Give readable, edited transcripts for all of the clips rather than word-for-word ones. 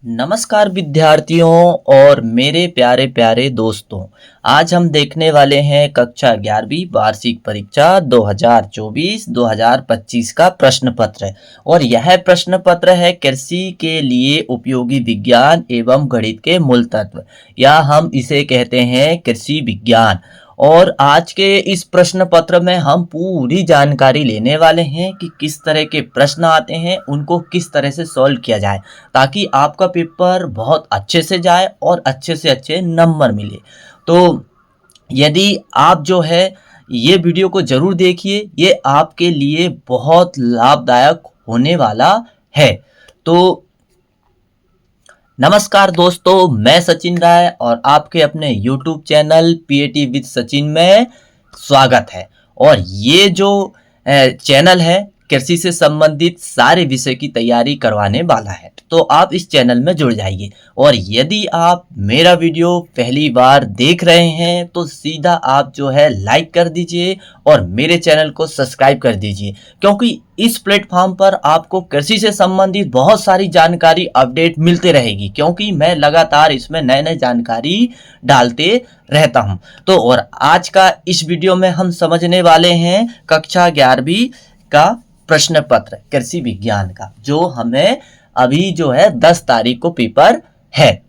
नमस्कार विद्यार्थियों और मेरे प्यारे प्यारे दोस्तों। आज हम देखने वाले हैं कक्षा 11वीं वार्षिक परीक्षा 2024-2025 का प्रश्न पत्र और यह प्रश्न पत्र है कृषि के लिए उपयोगी विज्ञान एवं गणित के मूल तत्व, या हम इसे कहते हैं कृषि विज्ञान। और आज के इस प्रश्न पत्र में हम पूरी जानकारी लेने वाले हैं कि किस तरह के प्रश्न आते हैं, उनको किस तरह से सॉल्व किया जाए ताकि आपका पेपर बहुत अच्छे से जाए और अच्छे से अच्छे नंबर मिले। तो यदि आप जो है ये वीडियो को ज़रूर देखिए, ये आपके लिए बहुत लाभदायक होने वाला है। तो नमस्कार दोस्तों, मैं सचिन राय और आपके अपने YouTube channel PAT with Sachin में स्वागत है। और ये जो चैनल है कृषि से संबंधित सारे विषय की तैयारी करवाने वाला है, तो आप इस चैनल में जुड़ जाइए। और यदि आप मेरा वीडियो पहली बार देख रहे हैं तो सीधा आप जो है लाइक कर दीजिए और मेरे चैनल को सब्सक्राइब कर दीजिए, क्योंकि इस प्लेटफॉर्म पर आपको कृषि से संबंधित बहुत सारी जानकारी अपडेट मिलते रहेगी, क्योंकि मैं लगातार इसमें नए नए जानकारी डालते रहता हूं। तो और आज का इस वीडियो में हम समझने वाले हैं कक्षा 11वीं का प्रश्न पत्र कृषि विज्ञान का, जो हमें अभी जो है 10 तारीख को पेपर है।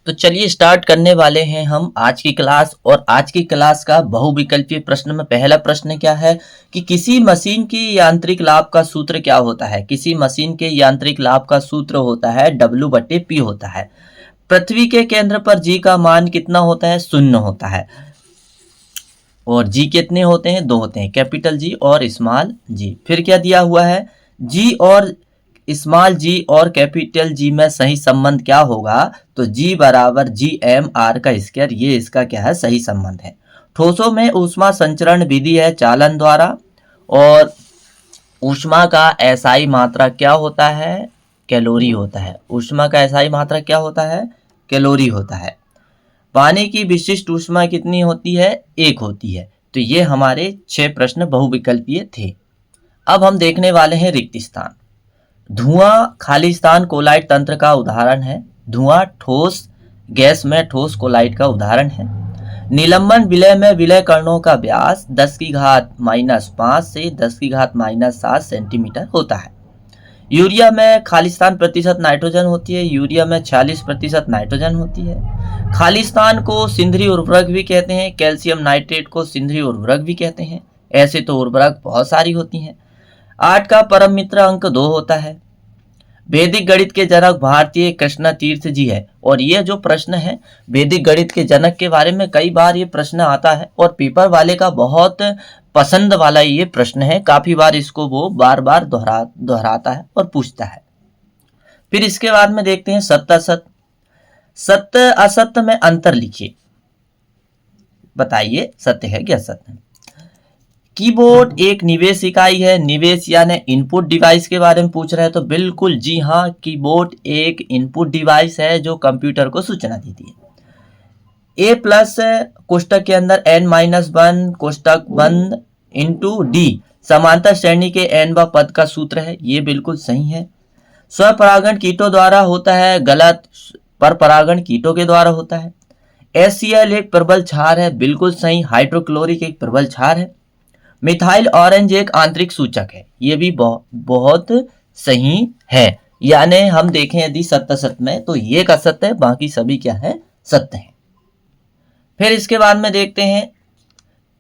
तो चलिए स्टार्ट करने वाले हैं हम आज की क्लास। और आज की क्लास का बहुविकल्पीय प्रश्न में पहला प्रश्न क्या है कि किसी मशीन की यांत्रिक लाभ का सूत्र क्या होता है। किसी मशीन के यांत्रिक लाभ का सूत्र होता है W/P होता है। पृथ्वी के केंद्र पर G का मान कितना होता है, 0 होता है। और G कितने होते हैं, 2 होते हैं, कैपिटल G और स्मॉल g। फिर क्या दिया हुआ है, G और स्मॉल g और कैपिटल G में सही संबंध क्या होगा, तो G बराबर G/m/r का स्क्वायर, ये इसका क्या है, सही संबंध है। ठोसों में ऊष्मा संचरण विधि है चालन द्वारा, और ऊष्मा का एसआई मात्रा क्या होता है, कैलोरी होता है। ऊष्मा का एसआई मात्रा क्या होता है, कैलोरी होता है। पानी की विशिष्ट ऊष्मा कितनी होती है, 1 होती है। तो ये हमारे 6 प्रश्न बहुविकल्पीय थे। अब हम देखने वाले हैं रिक्त स्थान। धुआं खाली स्थान कोलाइड तंत्र का उदाहरण है। धुआं ठोस गैस में ठोस कोलाइड का उदाहरण है। निलंबन विलय में विलय कणों का व्यास 10⁻⁻5 से 10⁻⁷ सेंटीमीटर होता है। यूरिया में खालिस्तान प्रतिशत नाइट्रोजन होती है। यूरिया में 46% नाइट्रोजन होती है। खालिस्तान को सिंधरी उर्वरक भी कहते हैं। कैल्शियम नाइट्रेट को सिंधरी उर्वरक भी कहते हैं। ऐसे तो उर्वरक बहुत सारी होती हैं। 8 का परम मित्र अंक 2 होता है। वैदिक गणित के जनक भारतीय कृष्ण तीर्थ जी है। और ये जो प्रश्न है वैदिक गणित के जनक के बारे में कई बार ये प्रश्न आता है और पेपर वाले का बहुत पसंद वाला ये प्रश्न है। काफी बार इसको वो बार बार दोहराता है और पूछता है। फिर इसके बाद में देखते हैं सत्य असत्य। सत्य असत्य में अंतर लिखिए, बताइए सत्य है कि असत्य है। कीबोर्ड एक निवेश इकाई है। निवेश यानी इनपुट डिवाइस के बारे में पूछ रहे हैं, तो बिल्कुल जी हाँ, कीबोर्ड एक इनपुट डिवाइस है जो कंप्यूटर को सूचना देती है। A+ कोष्टक के अंदर n-1 कोष्टक बंद इंटू D समांतर श्रेणी के n व पद का सूत्र है, ये बिल्कुल सही है। स्वपरागण कीटों द्वारा होता है, गलत। पर परागण कीटों के द्वारा होता है। HCl एक प्रबल क्षार है, बिल्कुल सही। हाइड्रोक्लोरिक एक प्रबल क्षार है। मिथाइल ऑरेंज एक आंतरिक सूचक है, ये भी बहुत सही है। यानी हम देखें यदि सत्य सत्य में, तो ये का सत्य है, बाकी सभी क्या है, सत्य है। फिर इसके बाद में देखते हैं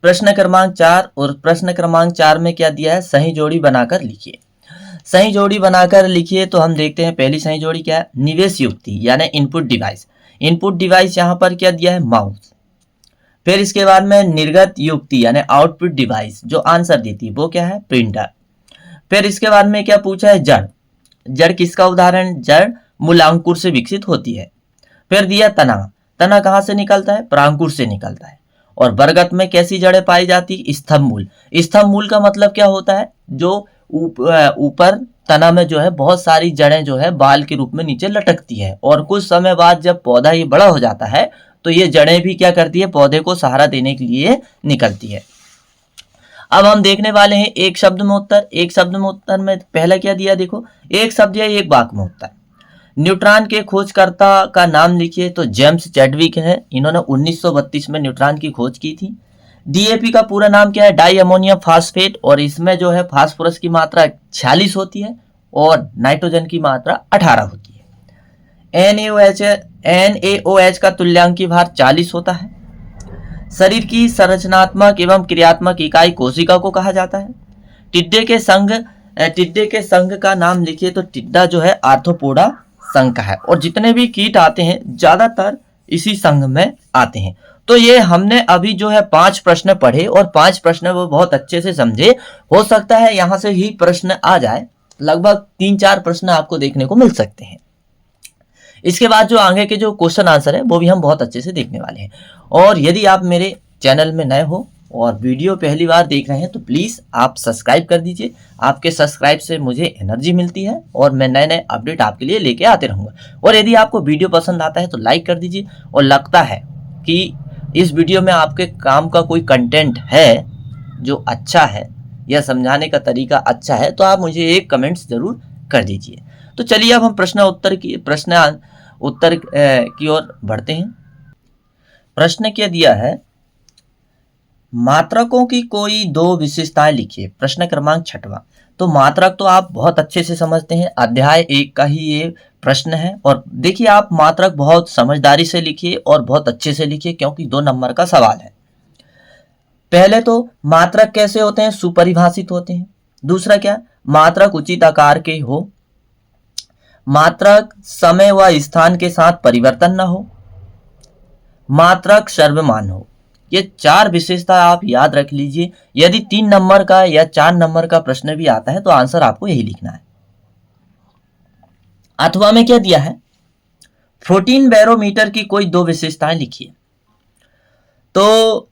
प्रश्न क्रमांक 4। और प्रश्न क्रमांक 4 में क्या दिया है, सही जोड़ी बनाकर लिखिए। सही जोड़ी बनाकर लिखिए, तो हम देखते हैं पहली सही जोड़ी क्या है, निवेश युक्ति यानी इनपुट डिवाइस। इनपुट डिवाइस यहाँ पर क्या दिया है, माउस। फिर इसके बाद में निर्गत युक्ति यानी आउटपुट डिवाइस, जो आंसर देती है वो क्या है, प्रिंटर। फिर इसके बाद में क्या पूछा है, जड़। जड़ किसका उदाहरण, जड़ मूलांकुर से विकसित होती है। फिर दिया तना। तना कहाँ से निकलता है, परांकुर से निकलता है। और बरगद में कैसी जड़ें पाई जाती, स्तंभ मूल। स्तंभ मूल का मतलब क्या होता है, जो ऊपर तना में जो है बहुत सारी जड़ें जो है बाल के रूप में नीचे लटकती है, और कुछ समय बाद जब पौधा ये बड़ा हो जाता है तो ये जड़ें भी क्या करती है, पौधे को सहारा देने के लिए निकलती है। अब हम देखने वाले हैं एक शब्द में उत्तर। एक शब्द में उत्तर में पहला क्या दिया, देखो, एक शब्द या एक वाक्य में उत्तर। न्यूट्रॉन के खोजकर्ता का नाम लिखिए, तो जेम्स चैडविक है। इन्होंने 1932 में न्यूट्रॉन की खोज की थी। डीएपी का पूरा नाम क्या है? डाई अमोनियम फास्फेट, और इसमें जो है फास्फोरस की मात्रा 46 होती है और नाइट्रोजन की मात्रा 18 होती है। NaOH का तुल्यांकी भार 40 होता है। शरीर की संरचनात्मक एवं क्रियात्मक इकाई कोशिका को कहा जाता है। टिड्डे के संघ का नाम लिखिए, तो टिड्डा जो है आर्थ्रोपोडा संघ का है, और जितने भी कीट आते हैं ज्यादातर इसी संघ में आते हैं। तो ये हमने अभी जो है 5 प्रश्न पढ़े और 5 प्रश्न वो बहुत अच्छे से समझे। हो सकता है यहां से ही प्रश्न आ जाए, लगभग 3-4 प्रश्न आपको देखने को मिल सकते हैं। इसके बाद जो आगे के जो क्वेश्चन आंसर है वो भी हम बहुत अच्छे से देखने वाले हैं। और यदि आप मेरे चैनल में नए हो और वीडियो पहली बार देख रहे हैं तो प्लीज़ आप सब्सक्राइब कर दीजिए। आपके सब्सक्राइब से मुझे एनर्जी मिलती है और मैं नए नए अपडेट आपके लिए लेके आते रहूँगा। और यदि आपको वीडियो पसंद आता है तो लाइक कर दीजिए, और लगता है कि इस वीडियो में आपके काम का कोई कंटेंट है जो अच्छा है या समझाने का तरीका अच्छा है, तो आप मुझे एक कमेंट्स ज़रूर कर दीजिए। तो चलिए अब हम प्रश्न उत्तर की ओर बढ़ते हैं। प्रश्न क्या दिया है? मात्रकों की कोई 2 विशेषताएं लिखिए। प्रश्न क्रमांक 6वां। तो मात्रक तो आप बहुत अच्छे से समझते हैं, अध्याय 1 का ही ये प्रश्न है। और देखिए, आप मात्रक बहुत समझदारी से लिखिए और बहुत अच्छे से लिखिए, क्योंकि 2 नंबर का सवाल है। पहले तो मात्रक कैसे होते हैं? सुपरिभाषित होते हैं। दूसरा क्या? मात्रक उचित आकार के हो। मात्रक समय व स्थान के साथ परिवर्तन न हो। मात्रक सर्वमान्य हो। ये 4 विशेषता आप याद रख लीजिए। यदि 3 नंबर का या 4 नंबर का प्रश्न भी आता है तो आंसर आपको यही लिखना है। अथवा में क्या दिया है? प्रोटीन बैरोमीटर की कोई 2 विशेषताएं लिखिए। तो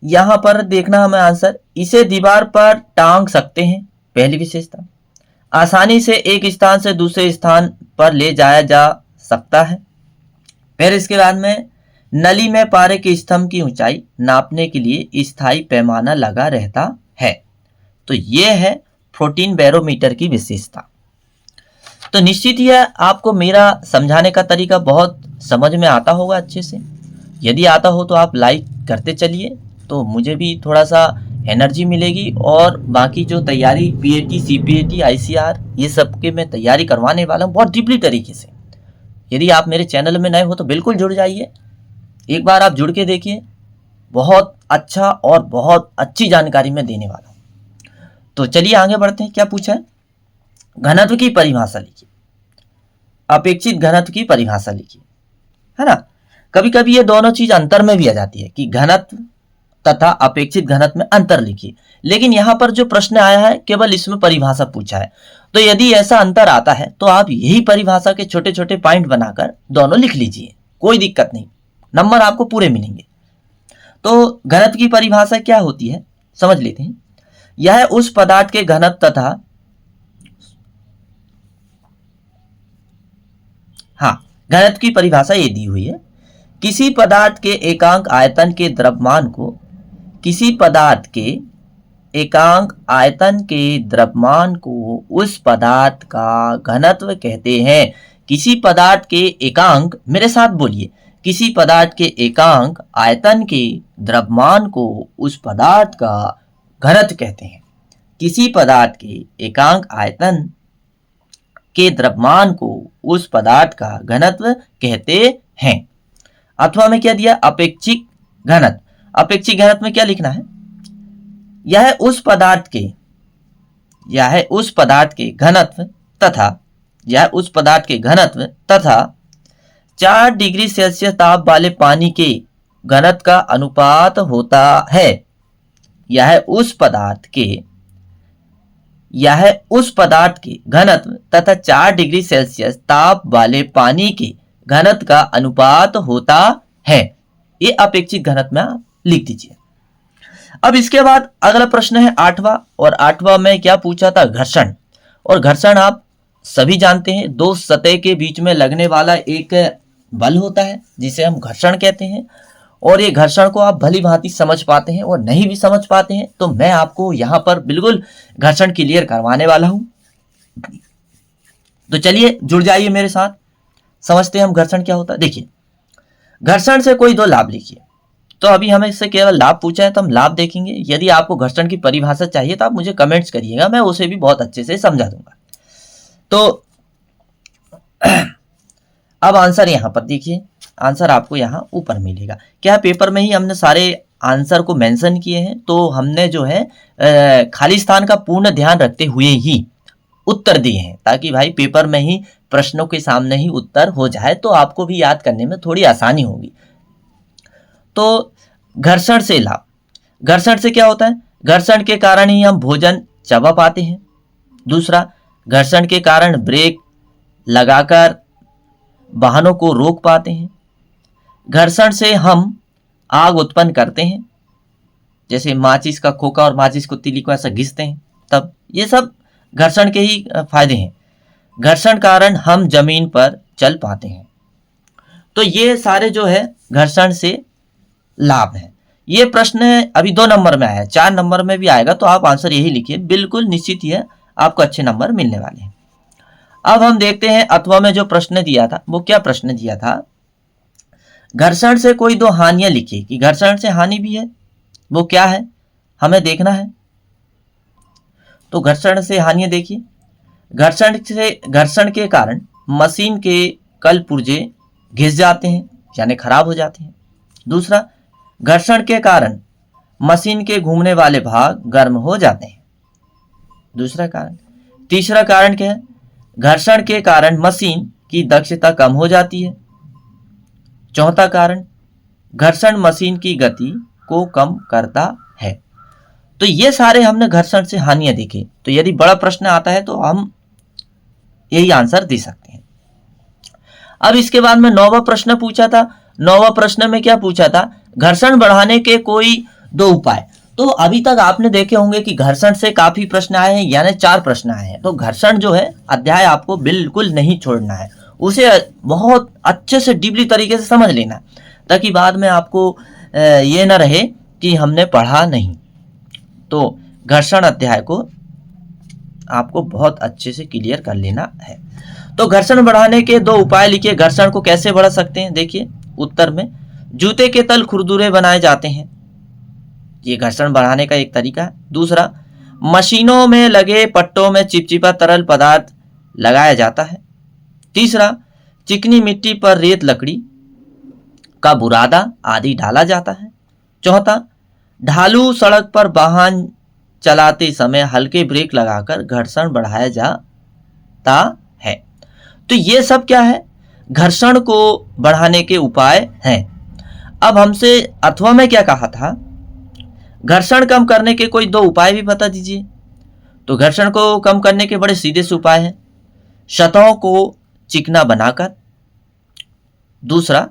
यहां पर देखना हमें आंसर, इसे दीवार पर टांग सकते हैं, पहली विशेषता। आसानी से एक स्थान से दूसरे स्थान पर ले जाया जा सकता है। फिर इसके बाद में, नली में पारे के स्तंभ की ऊंचाई नापने के लिए स्थायी पैमाना लगा रहता है। तो ये है प्रोटीन बैरोमीटर की विशेषता। तो निश्चित ही आपको मेरा समझाने का तरीका बहुत समझ में आता होगा अच्छे से। यदि आता हो तो आप लाइक करते चलिए, तो मुझे भी थोड़ा सा एनर्जी मिलेगी। और बाकी जो तैयारी पीएटी, सीपीएटी, आईसीआर, ये सब के मैं तैयारी करवाने वाला हूँ बहुत डीपली तरीके से। यदि आप मेरे चैनल में नए हो तो बिल्कुल जुड़ जाइए, एक बार आप जुड़ के देखिए। बहुत अच्छा और बहुत अच्छी जानकारी मैं देने वाला हूँ। तो चलिए आगे बढ़ते हैं। क्या पूछा है? घनत्व की परिभाषा लिखिए। अपेक्षित घनत्व की परिभाषा लिखिए, है ना। कभी कभी ये दोनों चीज अंतर में भी आ जाती है कि घनत्व तथा अपेक्षित घनत्व में अंतर लिखिए, लेकिन यहां पर जो प्रश्न आया है केवल इसमें परिभाषा पूछा है। तो यदि ऐसा अंतर आता है तो आप यही परिभाषा के छोटे छोटे पॉइंट बनाकर दोनों लिख लीजिए, कोई दिक्कत नहीं, नंबर आपको पूरे मिलेंगे। तो घनत्व की परिभाषा क्या होती है समझ लेते हैं। यह उस पदार्थ के घनत्व तथा घनत्व की परिभाषा ये दी हुई है, किसी पदार्थ के एकांक आयतन के द्रव्यमान को उस पदार्थ का घनत्व कहते हैं। किसी पदार्थ के एकांक, मेरे साथ बोलिए, किसी पदार्थ के एकांक आयतन के द्रव्यमान को उस पदार्थ का घनत्व कहते हैं। किसी पदार्थ के एकांक आयतन के द्रव्यमान को उस पदार्थ का घनत्व कहते हैं। अथवा में क्या दिया? अपेक्षित घनत्व। अपेक्षित घनत्व में क्या लिखना है? यह उस पदार्थ के घनत्व तथा 4 डिग्री सेल्सियस ताप वाले पानी के घनत्व का अनुपात होता है। यह उस पदार्थ के घनत्व तथा 4 डिग्री सेल्सियस ताप वाले पानी के घनत्व का अनुपात होता है। ये अपेक्षित घनत्व में आप लिख दीजिए। अब इसके बाद अगला प्रश्न है 8वां, और 8वां में क्या पूछा था? घर्षण। और घर्षण आप सभी जानते हैं, 2 सतह के बीच में लगने वाला एक बल होता है जिसे हम घर्षण कहते हैं। और ये घर्षण को आप भली भांति समझ पाते हैं, और नहीं भी समझ पाते हैं तो मैं आपको यहाँ पर बिल्कुल घर्षण क्लियर करवाने वाला हूँ। तो चलिए जुड़ जाइए मेरे साथ, समझते हैं हम घर्षण क्या होता है। देखिए, घर्षण से कोई दो लाभ लिखिए। तो अभी हमें इससे केवल लाभ पूछा है तो हम लाभ देखेंगे। यदि आपको घर्षण की परिभाषा चाहिए तो आप मुझे कमेंट्स करिएगा, मैं उसे भी बहुत अच्छे से समझा दूंगा। तो अब आंसर यहां पर देखिए, आंसर आपको यहां ऊपर मिलेगा। क्या पेपर में ही हमने सारे आंसर को मेंशन किए हैं, तो हमने जो है खाली स्थान का पूर्ण ध्यान रखते हुए ही उत्तर दिए हैं, ताकि भाई पेपर में ही प्रश्नों के सामने ही उत्तर हो जाए तो आपको भी याद करने में थोड़ी आसानी होगी। तो घर्षण से लाभ, घर्षण से क्या होता है? घर्षण के कारण ही हम भोजन चबा पाते हैं। दूसरा, घर्षण के कारण ब्रेक लगाकर वाहनों को रोक पाते हैं। घर्षण से हम आग उत्पन्न करते हैं, जैसे माचिस का खोखा और माचिस को तीली को ऐसा घिसते हैं, तब ये सब घर्षण के ही फायदे हैं। घर्षण कारण हम जमीन पर चल पाते हैं। तो ये सारे जो है घर्षण से लाभ है। ये प्रश्न अभी 2 नंबर में आया है, 4 नंबर में भी आएगा, तो आप आंसर यही लिखिए, बिल्कुल निश्चित ही है आपको अच्छे नंबर मिलने वाले हैं। अब हम देखते हैं अथवा में जो प्रश्न दिया था वो क्या प्रश्न दिया था। घर्षण से कोई दो हानियां लिखिए, कि घर्षण से हानि भी है, वो क्या है हमें देखना है। तो घर्षण से हानियां देखिए, घर्षण के कारण मशीन के कल पुर्जे घिस जाते हैं, यानी खराब हो जाते हैं। दूसरा, घर्षण के कारण मशीन के घूमने वाले भाग गर्म हो जाते हैं, दूसरा कारण। तीसरा कारण क्या है? घर्षण के कारण मशीन की दक्षता कम हो जाती है। चौथा कारण, घर्षण मशीन की गति को कम करता है। तो ये सारे हमने घर्षण से हानियां देखी। तो यदि बड़ा प्रश्न आता है तो हम यही आंसर दे सकते हैं। अब इसके बाद में 9वां प्रश्न पूछा था। 9वां प्रश्न में क्या पूछा था? घर्षण बढ़ाने के कोई 2 उपाय। तो अभी तक आपने देखे होंगे कि घर्षण से काफी प्रश्न आए हैं, यानी 4 प्रश्न आए हैं। तो घर्षण जो है अध्याय आपको बिल्कुल नहीं छोड़ना है, उसे बहुत अच्छे से डीपली तरीके से समझ लेना, ताकि बाद में आपको ये ना रहे कि हमने पढ़ा नहीं। तो घर्षण अध्याय को आपको बहुत अच्छे से क्लियर कर लेना है। तो घर्षण बढ़ाने के 2 उपाय लिखिए। घर्षण को कैसे बढ़ा सकते हैं? देखिए उत्तर में, जूते के तल खुरदुरे बनाए जाते हैं, ये घर्षण बढ़ाने का एक तरीका है। दूसरा, मशीनों में लगे पट्टों में चिपचिपा तरल पदार्थ लगाया जाता है। तीसरा, चिकनी मिट्टी पर रेत लकड़ी का बुरादा आदि डाला जाता है। चौथा, ढालू सड़क पर वाहन चलाते समय हल्के ब्रेक लगाकर घर्षण बढ़ाया जाता है। तो ये सब क्या है? घर्षण को बढ़ाने के उपाय हैं। अब हमसे अथवा में क्या कहा था? घर्षण कम करने के कोई 2 उपाय भी बता दीजिए। तो घर्षण को कम करने के बड़े सीधे से उपाय हैं। सतहों को चिकना बनाकर। दूसरा,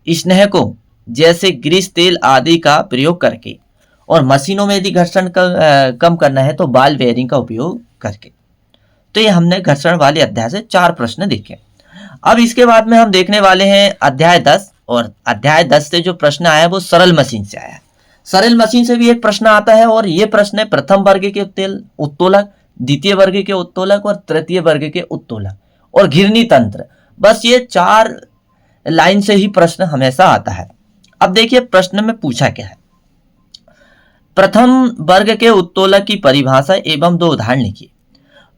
स्नेह को जैसे ग्रीस तेल आदि का प्रयोग करके। और मशीनों में यदि घर्षण कम करना है तो बॉल बेयरिंग का उपयोग करके। तो ये हमने घर्षण वाले अध्याय से 4 प्रश्न देखे। अब इसके बाद में हम देखने वाले हैं अध्याय 10, और अध्याय 10 से जो प्रश्न आया वो सरल मशीन से आया। सरल मशीन से भी एक प्रश्न आता है, और ये प्रश्न है प्रथम वर्ग के उत्तोलक, द्वितीय वर्ग के उत्तोलक और तृतीय वर्ग के उत्तोलक और घिरनी तंत्र। बस ये 4 लाइन से ही प्रश्न हमेशा आता है। अब देखिए प्रश्न में पूछा क्या है। प्रथम वर्ग के उत्तोलक की परिभाषा एवं 2 उदाहरण लिखिए।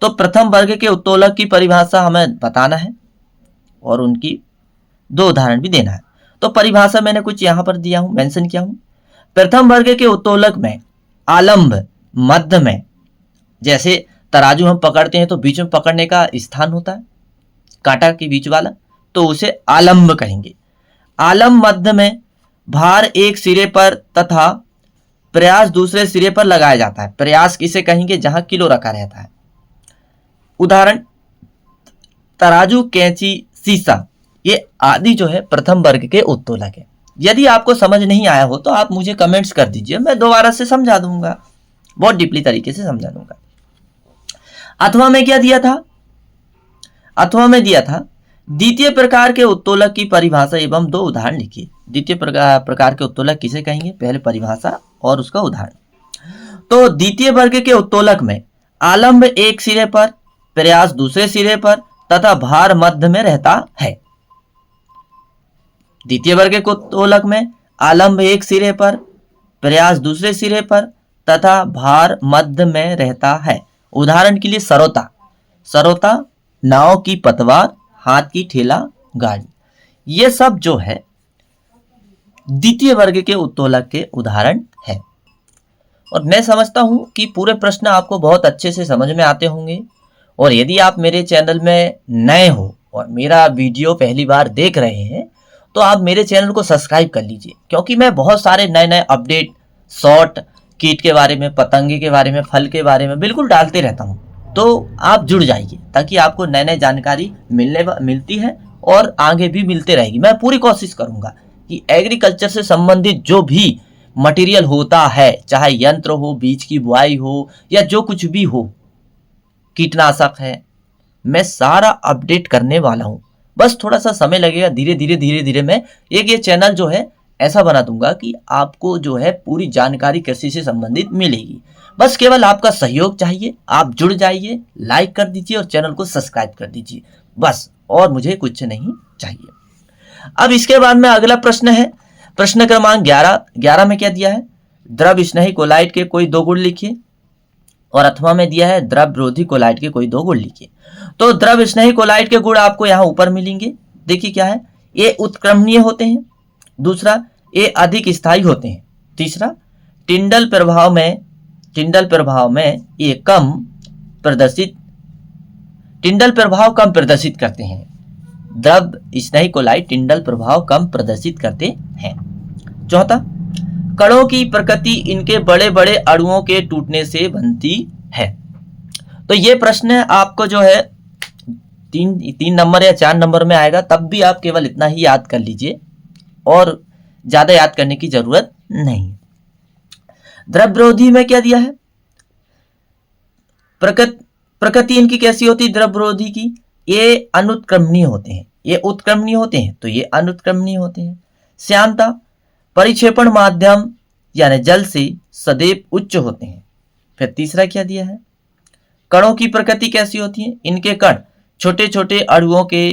तो प्रथम वर्ग के उत्तोलक की परिभाषा हमें बताना है और उनकी 2 उदाहरण भी देना है। तो परिभाषा मैंने कुछ यहां पर दिया हूं, मेंशन किया हूं। प्रथम वर्ग के उत्तोलक में आलंब मध्य में, जैसे तराजू हम पकड़ते हैं तो बीच में पकड़ने का स्थान होता है, कांटा के बीच वाला, तो उसे आलंब कहेंगे। आलंब मध्य में भार एक सिरे पर तथा प्रयास दूसरे सिरे पर लगाया जाता है। प्रयास किसे कहेंगे? जहां किलो रखा रहता है। उदाहरण, तराजू, कैंची, सीसा, ये आदि जो है प्रथम वर्ग के उत्तोलक है। यदि आपको समझ नहीं आया हो तो आप मुझे कमेंट्स कर दीजिए, मैं दोबारा से समझा दूंगा, बहुत डीपली तरीके से समझा दूंगा। अथवा में क्या दिया था? अथवा में दिया था द्वितीय प्रकार के उत्तोलक की परिभाषा एवं 2 उदाहरण लिखिए। द्वितीय प्रकार के उत्तोलक किसे कहेंगे? पहले परिभाषा और उसका उदाहरण। तो द्वितीय वर्ग के उत्तोलक में आलंब एक सिरे पर प्रयास दूसरे सिरे पर तथा भार मध्य में रहता है। द्वितीय वर्ग के उत्तोलक में आलंब एक सिरे पर, प्रयास दूसरे सिरे पर तथा भार मध्य में रहता है। उदाहरण के लिए सरोता, सरोता नाव की पतवार, हाथ की ठेला गाड़ी, ये सब जो है द्वितीय वर्ग के उत्तोलक के उदाहरण है। और मैं समझता हूं कि पूरे प्रश्न आपको बहुत अच्छे से समझ में आते होंगे। और यदि आप मेरे चैनल में नए हो और मेरा वीडियो पहली बार देख रहे हैं तो आप मेरे चैनल को सब्सक्राइब कर लीजिए, क्योंकि मैं बहुत सारे नए नए अपडेट, शॉर्ट, कीट के बारे में, पतंगे के बारे में, फल के बारे में बिल्कुल डालते रहता हूँ। तो आप जुड़ जाइए ताकि आपको नए नए जानकारी मिलती है और आगे भी मिलते रहेगी। मैं पूरी कोशिश करूँगा कि एग्रीकल्चर से संबंधित जो भी मटेरियल होता है, चाहे यंत्र हो, बीज की बुआई हो या जो कुछ भी हो, कीटनाशक है, मैं सारा अपडेट करने वाला हूँ। बस थोड़ा सा समय लगेगा, धीरे धीरे मैं ये चैनल जो है ऐसा बना दूंगा कि आपको जो है पूरी जानकारी कृषि से संबंधित मिलेगी। बस केवल आपका सहयोग चाहिए। आप जुड़ जाइए, लाइक कर दीजिए और चैनल को सब्सक्राइब कर दीजिए, बस, और मुझे कुछ नहीं चाहिए। अब इसके बाद में अगला प्रश्न है, प्रश्न क्रमांक 11 में क्या दिया है, द्रव स्नेही कोलाइट के कोई 2 गुण लिखिए। और अथवा में दिया है द्रव विरोधी कोलाइट के कोई 2 गुण लिखिए। तो द्रव स्नेही कोलाइट के गुण आपको यहाँ ऊपर मिलेंगे। देखिए क्या है, ये उत्क्रमणीय होते हैं, दूसरा ये अधिक स्थायी होते हैं, तीसरा टिंडल प्रभाव में ये टिंडल प्रभाव कम प्रदर्शित करते हैं। द्रव स्नेही कोलाइट टिंडल प्रभाव कम प्रदर्शित करते हैं। चौथा, कणों की प्रकृति इनके बड़े बड़े अणुओं के टूटने से बनती है। तो ये प्रश्न आपको जो है 3 नंबर या 4 नंबर में आएगा, तब भी आप केवल इतना ही याद कर लीजिए और ज्यादा याद करने की जरूरत नहीं। द्रव विरोधी में क्या दिया है, प्रकृति इनकी कैसी होती है द्रव विरोधी की, ये अनुत्क्रमणीय होते हैं, ये उत्क्रमणीय होते हैं, तो ये अनुत्क्रमणीय होते हैं। श्यानता, परिक्षेपण माध्यम यानी जल से सदैव उच्च होते हैं। फिर तीसरा क्या दिया है, कणों की प्रकृति कैसी होती है, इनके कण छोटे छोटे अणुओं के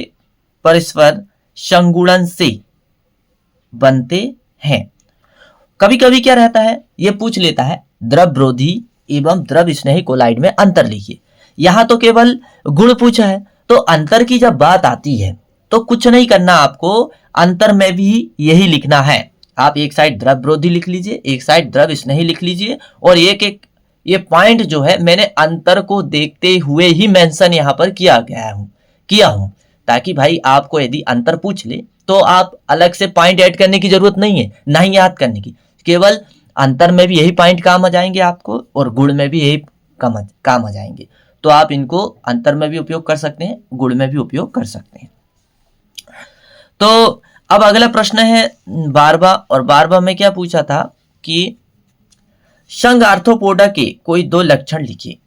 परस्पर संगुणन से बनते हैं। कभी कभी क्या रहता है, ये पूछ लेता है द्रव विरोधी एवं द्रव स्नेही कोलाइड में अंतर लिखिए। यहां तो केवल गुण पूछा है, तो अंतर की जब बात आती है तो कुछ नहीं करना, आपको अंतर में भी यही लिखना है। आप एक साइड द्रव विरोधी लिख लीजिए, एक साइड द्रव स्नेही लिख लीजिए, और एक ये पॉइंट जो है मैंने अंतर को देखते हुए ही मेंशन यहाँ पर किया हूं, ताकि भाई आपको यदि अंतर पूछ ले तो आप अलग से पॉइंट ऐड करने की जरूरत नहीं है, ना ही याद करने की। केवल अंतर में भी यही पॉइंट काम आ जाएंगे आपको, और गुण में भी यही काम आ जाएंगे। तो आप इनको अंतर में भी उपयोग कर सकते हैं, गुण में भी उपयोग कर सकते हैं। तो अब अगला प्रश्न है 12वां, और 12वां में क्या पूछा था कि संघ आर्थ्रोपोडा के कोई 2 लक्षण लिखिए।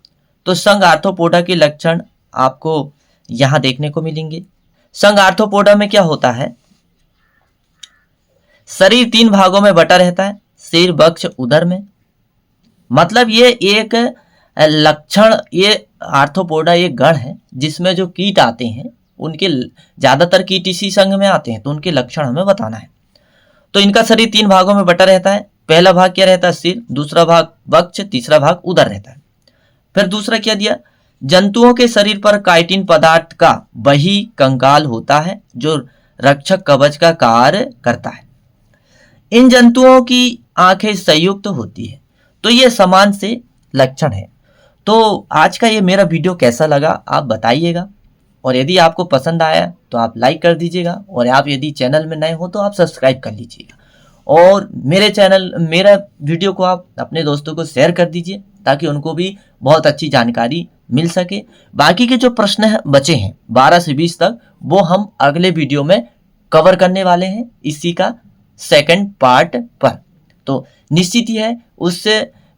तो संघ आर्थ्रोपोडा के लक्षण आपको यहां देखने को मिलेंगे। संघ आर्थ्रोपोडा में क्या होता है, शरीर 3 भागों में बटा रहता है, सिर, वक्ष, उदर में। मतलब ये एक लक्षण, ये आर्थ्रोपोडा एक गण है जिसमें जो कीट आते हैं उनके ज्यादातर कीट इसी संघ में आते हैं, तो उनके लक्षण हमें बताना है। तो इनका शरीर 3 भागों में बटा रहता है। पहला भाग क्या रहता है, सिर, दूसरा भाग वक्ष, तीसरा भाग उदर रहता है। फिर दूसरा क्या दिया, जंतुओं के शरीर पर काइटिन पदार्थ का वही कंकाल होता है जो रक्षक कवच का कार्य करता है। इन जंतुओं की आंखें संयुक्त होती है। तो ये समान से लक्षण है। तो आज का ये मेरा वीडियो कैसा लगा आप बताइएगा, और यदि आपको पसंद आया तो आप लाइक कर दीजिएगा, और आप यदि चैनल में नए हो तो आप सब्सक्राइब कर लीजिएगा, और मेरा वीडियो को आप अपने दोस्तों को शेयर कर दीजिए ताकि उनको भी बहुत अच्छी जानकारी मिल सके। बाकी के जो प्रश्न बचे हैं 12 से 20 तक, वो हम अगले वीडियो में कवर करने वाले हैं, इसी का सेकंड पार्ट पर। तो निश्चित ही है, उस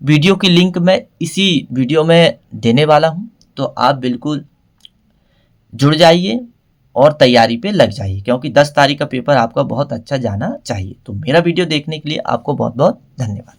वीडियो की लिंक मैं इसी वीडियो में देने वाला हूं, तो आप बिल्कुल जुड़ जाइए और तैयारी पे लग जाइए, क्योंकि 10 तारीख का पेपर आपका बहुत अच्छा जाना चाहिए। तो मेरा वीडियो देखने के लिए आपको बहुत बहुत धन्यवाद।